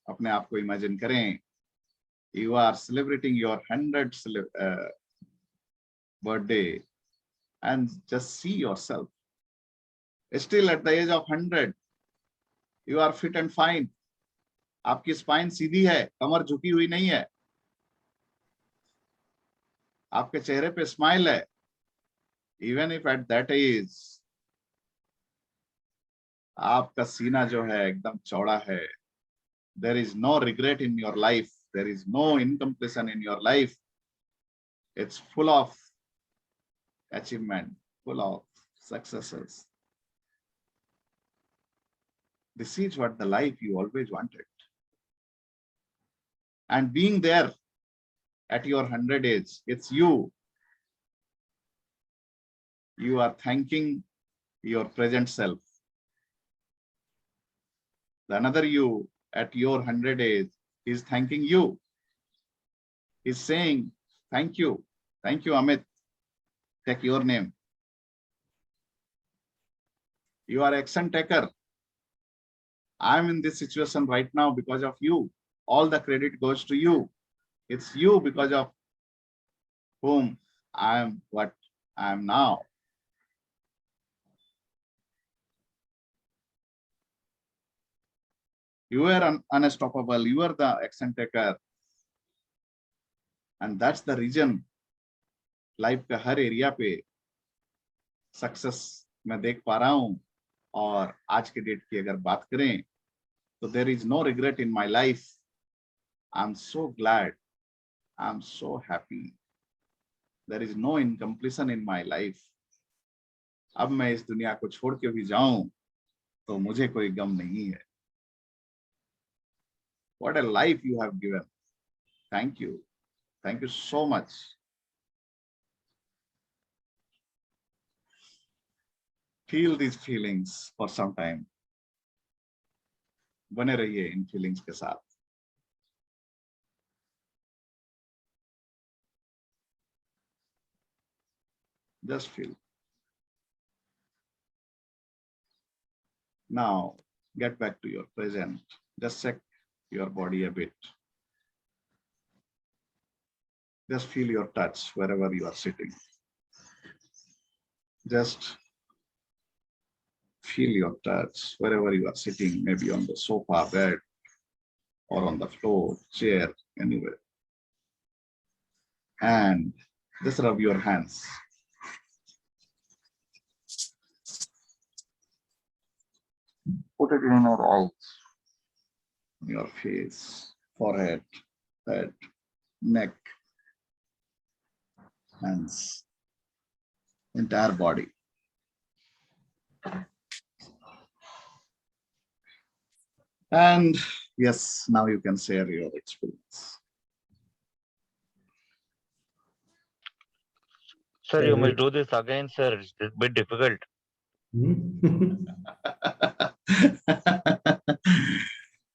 [SPEAKER 1] अपने आप को इमेजिन करें, you are celebrating your 100th birthday, and just see yourself still at the age of 100, you are fit and fine. आपकी स्पाइन सीधी है, कमर झुकी हुई नहीं है, आपके चेहरे पे स्माइल है। Even if at that age आपका सीना जो है एकदम चौड़ा है। There is no regret in your life, there is no incompletion in your life. It's full of achievement, full of successes. This is what the life you always wanted. And being there at your 100 age, it's you. You are thanking your present self. The another you at your 100 age is thanking you. Is saying, thank you, Amit. Take your name. You are action taker. I'm in this situation right now because of you. All the credit goes to you. It's you because of whom I am what I am now. You are unstoppable. You are the action taker. And that's the reason life का हर एरिया पे सक्सेस मैं देख पा रहा हूं। और आज के डेट की अगर बात करें तो there is no regret in my life. I am so glad, I am so happy, there is no incompletion in my life. अब मैं इस दुनिया को छोड़ के भी जाऊं तो मुझे कोई गम नहीं है। What a life you have given. Thank you so much. Feel these feelings for some time. बने रहिए इन फीलिंग्स के साथ। Just feel. Now, get back to your present. Just check your body a bit. Just feel your touch wherever you are sitting. Just feel your touch wherever you are sitting, maybe on the sofa, bed, or on the floor, chair, anywhere. And just rub your hands. Put it in your eyes, your face, forehead, head, neck, hands, entire body. And yes, now you can share your experience.
[SPEAKER 3] Sir, you must do this again, sir. It's a bit difficult.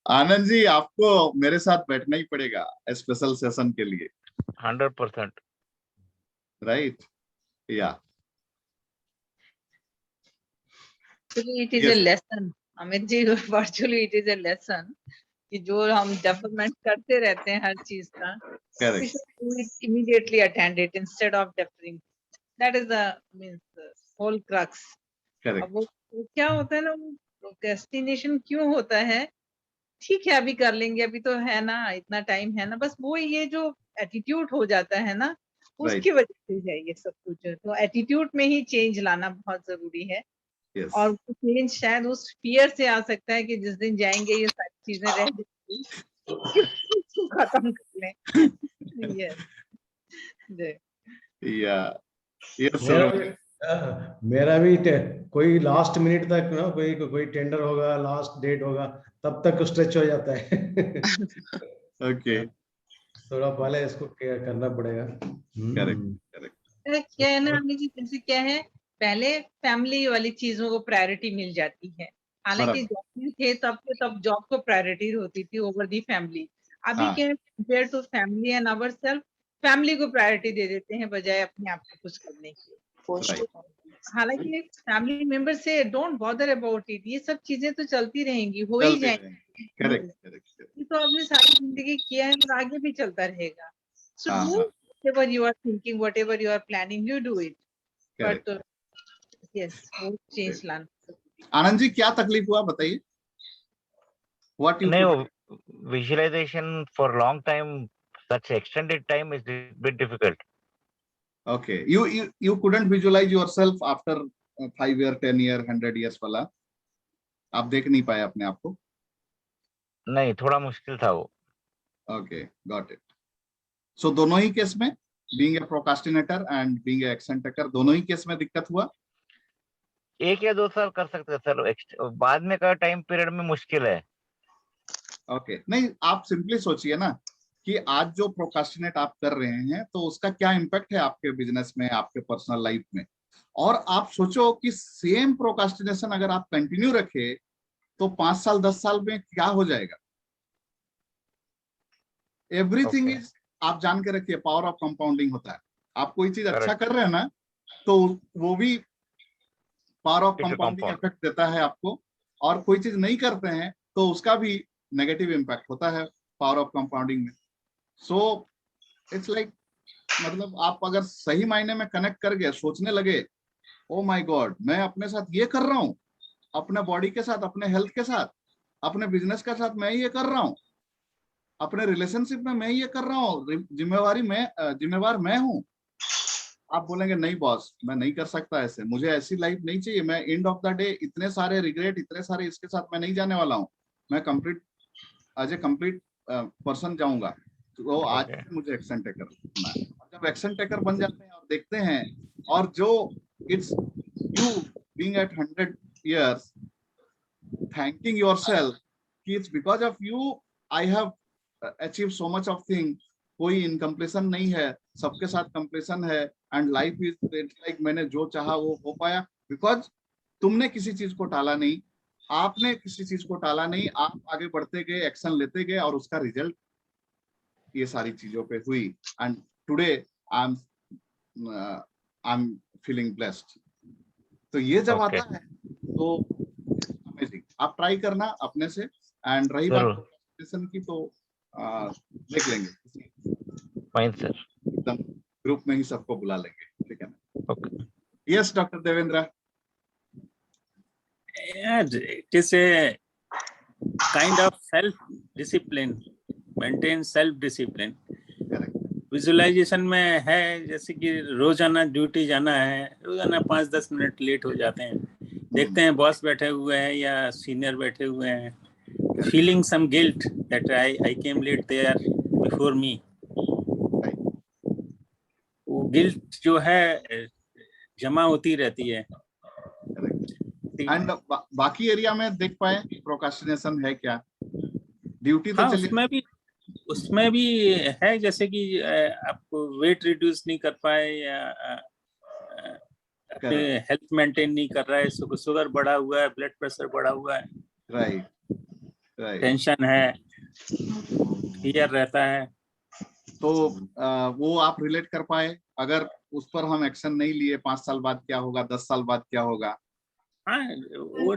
[SPEAKER 1] Anand ji, आपको मेरे साथ बैठना ही पड़ेगा स्पेशल सेशन के लिए.
[SPEAKER 3] 100%.
[SPEAKER 1] Right? Yeah.
[SPEAKER 4] Actually, it is
[SPEAKER 1] Yes.
[SPEAKER 4] a lesson. Amit ji, virtually it is a lesson कि जो हम deferment करते रहते हैं हर चीज का,
[SPEAKER 1] Correct.
[SPEAKER 4] we should do it immediately, attend it instead of deferring. That is the whole crux.
[SPEAKER 1] Correct.
[SPEAKER 4] अब वो क्या होता है ना, procrastination क्यों होता है? ठीक है, अभी कर लेंगे, अभी तो है ना, इतना टाइम है ना, बस वो ये जो एटीट्यूड हो जाता है ना, उसकी वजह से है ये सब कुछ. तो एटीट्यूड में ही चेंज लाना बहुत जरूरी है.
[SPEAKER 1] Yes.
[SPEAKER 4] और चेंज शायद उस फियर से आ सकता है कि जिस दिन जाएंगे ये सारी चीजें रह जाएंगी, इसको खत्म कर लें. Yes.
[SPEAKER 1] Yeah. Yes,
[SPEAKER 5] मेरा
[SPEAKER 1] sir.
[SPEAKER 5] भी मेरा भी कोई लास्ट मिनट तक ना, कोई टेंडर होगा, लास्ट डेट होगा, तब तक स्ट्रेच हो जाता है.
[SPEAKER 1] Okay.
[SPEAKER 5] थोड़ा पहले इसको क्या करना पड़ेगा.
[SPEAKER 1] Correct.
[SPEAKER 4] क्या है ना अमित जी, जैसे क्या है, पहले फैमिली वाली चीजों को प्रायोरिटी मिल जाती है. हालांकि जॉब में थे तब जॉब को प्रायोरिटी होती थी ओवर दी फैमिली. अभी क्या है, compare to family and our self, family को प्रायोरिटी दे देते हैं बजाय अपने आप को कुछ करने की. हालांकि फैमिली मेंबर से डोंट बॉदर अबाउट इट, ये सब चीजें तो चलती रहेंगी, हो ही जाएंगी.
[SPEAKER 1] Correct.
[SPEAKER 4] ये तो आपने सारी जिंदगी किया है और आगे भी चलता रहेगा. So do whatever you are thinking, whatever you are planning, you do it.
[SPEAKER 1] Correct.
[SPEAKER 4] But yes, वो change लाना.
[SPEAKER 1] आनंद जी, क्या तकलीफ हुआ बताइए? What you
[SPEAKER 3] No, visualization for long time, such extended time is a bit difficult.
[SPEAKER 1] Okay, you couldn't visualize yourself after 5 year, 10 year, 100 years वाला, आप देख नहीं पाए अपने आप को?
[SPEAKER 3] नहीं, थोड़ा मुश्किल था वो.
[SPEAKER 1] Okay, got it. So दोनों ही केस में, being a procrastinator and being a action taker, दोनों ही केस में दिक्कत हुआ?
[SPEAKER 3] 1 या 2 साल कर सकते हैं सर, बाद में का टाइम पीरियड में मुश्किल है.
[SPEAKER 1] Okay, नहीं, आप सिंपली सोचिए ना कि आज जो प्रोकास्टिनेट आप कर रहे हैं तो उसका क्या इम्पैक्ट है आपके बिजनेस में, आपके पर्सनल लाइफ में. और आप सोचो कि सेम प्रोकास्टिनेशन अगर आप कंटिन्यू रखे तो 5 साल 10 साल में क्या हो जाएगा. एवरीथिंग इज, आप जान के रखिए, पावर ऑफ कंपाउंडिंग होता है. आप कोई चीज अच्छा कर रहे हैं ना, तो वो भी पावर ऑफ कंपाउंडिंग इफेक्ट देता है आपको. और कोई चीज नहीं करते हैं तो उसका भी नेगेटिव इम्पैक्ट होता है पावर ऑफ कंपाउंडिंग में. सो इट्स लाइक, मतलब आप अगर सही मायने में कनेक्ट कर गए, सोचने लगे, ओ माय गॉड, मैं अपने साथ ये कर रहा हूँ, अपने बॉडी के साथ, अपने हेल्थ के साथ, अपने बिजनेस के साथ मैं ये कर रहा हूँ, अपने रिलेशनशिप में मैं ये कर रहा हूँ, जिम्मेवार मैं हूँ. आप बोलेंगे नहीं बॉस, मैं नहीं कर सकता ऐसे, मुझे ऐसी लाइफ नहीं चाहिए, मैं एंड ऑफ द डे इतने सारे रिग्रेट, इतने सारे इसके साथ मैं नहीं जाने वाला हूँ, मैं complete as a complete person जाऊंगा. तो आज मुझे एक्शन टेकर बनना है. जब एक्शन टेकर बन जाते हैं और देखते हैं, और जो it's you being at 100 years thanking yourself कि it's because of you I have achieved so much of thing. कोई इनकम्प्लीशन नहीं है, सबके साथ कंप्लीशन है. एंड लाइफ इज लाइक, मैंने जो चाहा वो हो पाया, बिकॉज तुमने किसी चीज को टाला नहीं, आपने किसी चीज को टाला नहीं, आप आगे बढ़ते गए, एक्शन लेते गए, और उसका रिजल्ट ये सारी चीजों पे हुई. And today I am feeling blessed. तो ये जब आता है तो अमेजिंग. आप ट्राई करना अपने से, एंड रही बात
[SPEAKER 3] जरूर।
[SPEAKER 1] प्रोक्रेस्टिनेशन की तो देख लेंगे,
[SPEAKER 3] फाइन सर।
[SPEAKER 1] एकदम ग्रुप में ही सबको बुला लेंगे, ठीक है ना?
[SPEAKER 3] Okay.
[SPEAKER 1] Yes doctor Devendra.
[SPEAKER 2] It is a kind of self-discipline, maintain self-discipline.
[SPEAKER 1] Correct.
[SPEAKER 2] Visualization में है जैसे कि रोजाना ड्यूटी जाना है, रोजाना 5-10 मिनट लेट हो जाते हैं, देखते हैं बॉस बैठे हुए हैं या सीनियर बैठे हुए हैं, feeling some guilt that I came late there before me. वो गिल्ट जो है जमा होती रहती है।
[SPEAKER 1] एंड बाकी एरिया में देख पाए प्रोक्रास्टिनेशन है क्या? ड्यूटी तो
[SPEAKER 2] हाँ,
[SPEAKER 1] चलिए
[SPEAKER 2] उसमें भी है, जैसे कि आप वेट रिड्यूस नहीं कर पाए या अपने हेल्थ मेंटेन नहीं कर रहा है, शुगर बढ़ा हुआ है, ब्लड प्रेशर बढ़ा हुआ है,
[SPEAKER 1] राइट,
[SPEAKER 2] टेंशन है, फियर रहता है,
[SPEAKER 1] तो वो आप रिलेट कर पाए, अगर उस पर हम एक्शन नहीं लिए 5 साल बाद क्या होगा, 10 साल बाद क्या होगा?
[SPEAKER 2] हाँ, वो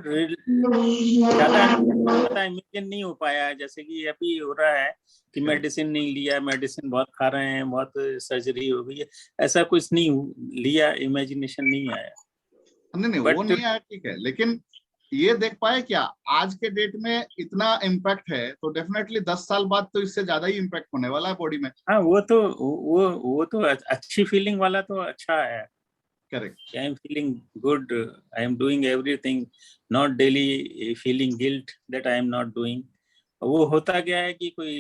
[SPEAKER 2] ज्यादा इमेजिन नहीं हो पाया, जैसे कि अभी हो रहा है कि मेडिसिन नहीं लिया, मेडिसिन बहुत खा रहे हैं, बहुत सर्जरी हो गई है, ऐसा कुछ नहीं लिया, इमेजिनेशन नहीं आया।
[SPEAKER 1] नहीं वो नहीं आया, ठीक है, लेकिन ये देख पाए क्या आज के डेट में इतना इम्पैक्ट है, तो डेफिनेटली 10 साल बाद तो इससे ज्यादा ही इम्पैक्ट होने वाला है बॉडी में।
[SPEAKER 2] हाँ, वो तो अच्छी फीलिंग वाला तो अच्छा है।
[SPEAKER 1] Correct.
[SPEAKER 2] I am feeling good. I am doing everything. Not daily feeling guilt that I am not doing. वो होता क्या है कि कोई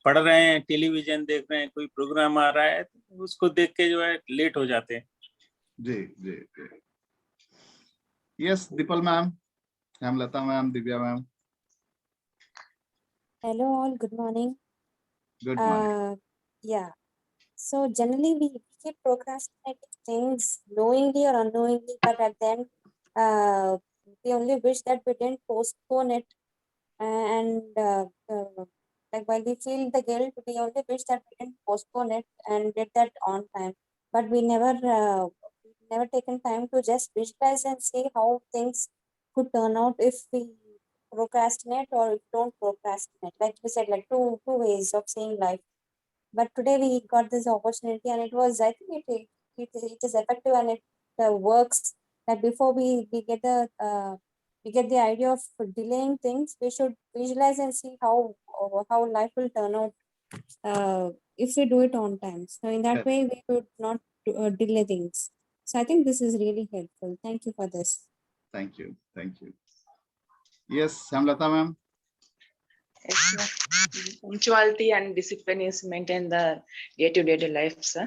[SPEAKER 2] पढ़ रहे हैं, टेलीविजन देख रहे हैं, कोई प्रोग्राम आ रहा है, तो उसको देख के जो है लेट हो जाते हैं।
[SPEAKER 1] जी जी जी। Yes Deepal ma'am, Hemlata ma'am, Divya ma'am.
[SPEAKER 6] Hello all, good morning.
[SPEAKER 1] Good morning.
[SPEAKER 6] Yeah, so generally we keep procrastinating things knowingly or unknowingly, but at the end, we only wish that we didn't postpone it. Like while we feel the guilt, we only wish that we didn't postpone it and did that on time. But we never taken time to just visualize and see how things could turn out if we procrastinate or if don't procrastinate. Like we said, like two ways of seeing life. But today we got this opportunity, and it was, I think it is effective, and it works. That before we get the idea of delaying things, we should visualize and see how life will turn out if we do it on time. So in that way, we should not delay things. So I think this is really helpful. Thank you for this.
[SPEAKER 1] Thank you, thank you. Yes Hemlata ma'am.
[SPEAKER 7] Punctuality and discipline is maintained the day-to-day life, sir.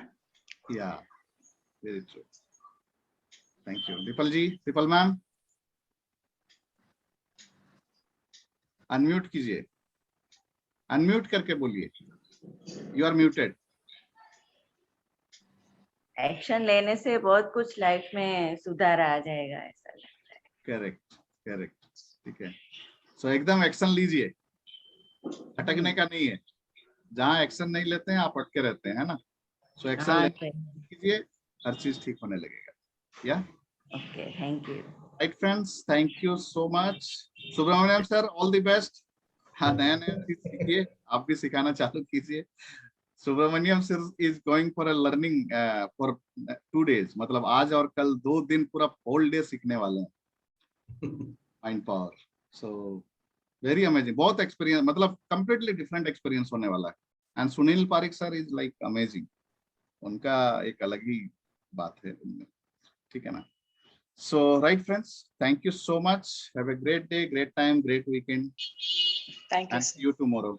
[SPEAKER 1] Yeah, very true. Thank you. Dipal ji, Dipal ma'am, unmute कीजिए, अनम्यूट करके बोलिए, यू आर म्यूटेड।
[SPEAKER 8] एक्शन लेने से बहुत कुछ लाइफ में सुधार आ जाएगा, ऐसा लगता है।
[SPEAKER 1] करेक्ट, करेक्ट, ठीक है। सो एकदम एक्शन लीजिए, अटकने का नहीं है, जहाँ एक्शन नहीं लेते हैं आप अटके रहते हैं, है ना? सो एक्शन कीजिए, हर चीज ठीक होने लगेगा। या
[SPEAKER 8] okay, thank you.
[SPEAKER 1] Right friends, thank you so much. Subramaniam sir, all the best. हाँ, नया नया चीज सीखिए, आप भी सिखाना चालू कीजिए। Subramaniam sir is going for a learning for 2 days, मतलब आज और कल 2 दिन पूरा होल डे सीखने वाले हैं mind power. So very amazing, बहुत एक्सपीरियंस, मतलब कंप्लीटली डिफरेंट एक्सपीरियंस होने वाला है। And Sunil Pareek sir is like amazing, उनका एक अलग ही बात है उनमें, ठीक है ना? So right friends, thank you so much. Have a great day, great time, great weekend.
[SPEAKER 7] Thank you,
[SPEAKER 1] And
[SPEAKER 7] sir.
[SPEAKER 1] see you tomorrow.